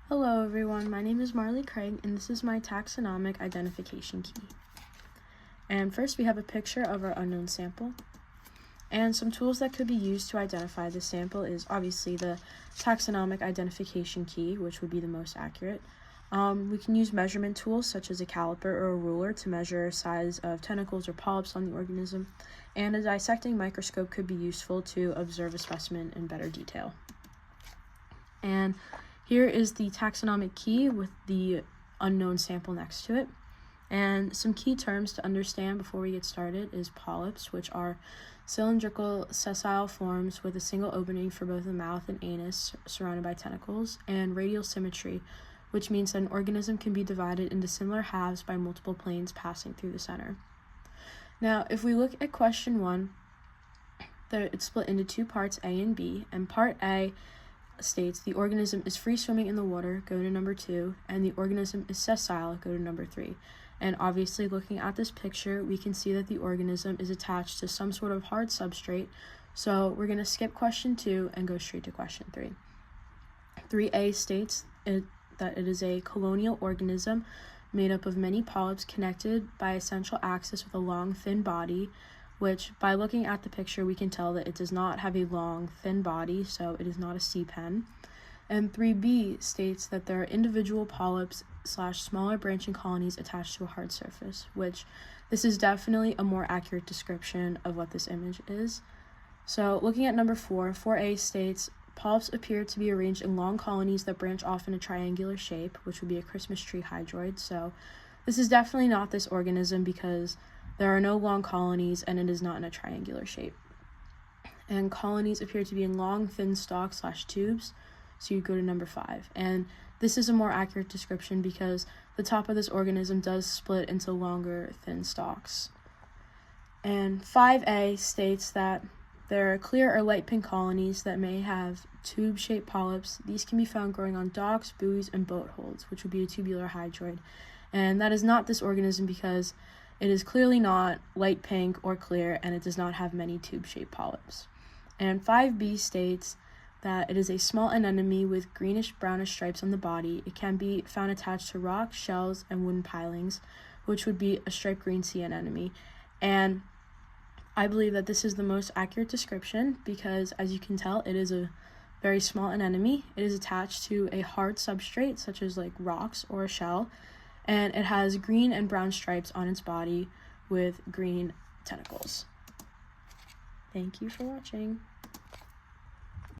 Hello everyone, my name is Marley Craig and this is my taxonomic identification key. And first we have a picture of our unknown sample. And some tools that could be used to identify the sample is obviously the taxonomic identification key, which would be the most accurate. We can use measurement tools such as a caliper or a ruler to measure size of tentacles or polyps on the organism. And a dissecting microscope could be useful to observe a specimen in better detail. And here is the taxonomic key with the unknown sample next to it. And some key terms to understand before we get started is polyps, which are cylindrical sessile forms with a single opening for both the mouth and anus surrounded by tentacles, and radial symmetry, which means that an organism can be divided into similar halves by multiple planes passing through the center. Now, if we look at question 1, it's split into two parts, A and B, and part A states the organism is free swimming in the water, go to number 2, and the organism is sessile, go to number 3. And obviously looking at this picture, we can see that the organism is attached to some sort of hard substrate, so we're going to skip question 2 and go straight to question 3. 3A states that it is a colonial organism made up of many polyps connected by a central axis with a long, thin body, which by looking at the picture we can tell that it does not have a long, thin body, so it is not a sea pen. And 3B states that there are individual polyps / smaller branching colonies attached to a hard surface, which this is definitely a more accurate description of what this image is. So looking at number 4, 4A states polyps appear to be arranged in long colonies that branch off in a triangular shape, which would be a Christmas tree hydroid. So this is definitely not this organism because there are no long colonies and it is not in a triangular shape. And colonies appear to be in long, thin stalks / tubes, so you go to number 5. And this is a more accurate description because the top of this organism does split into longer, thin stalks. And 5A states that there are clear or light pink colonies that may have tube-shaped polyps. These can be found growing on docks, buoys, and boat holds, which would be a tubular hydroid. And that is not this organism because it is clearly not light pink or clear, and it does not have many tube-shaped polyps. And 5B states that it is a small anemone with greenish-brownish stripes on the body. It can be found attached to rocks, shells, and wooden pilings, which would be a striped green sea anemone. And I believe that this is the most accurate description because, as you can tell, it is a very small anemone. It is attached to a hard substrate, such as like rocks or a shell, and it has green and brown stripes on its body with green tentacles. Thank you for watching.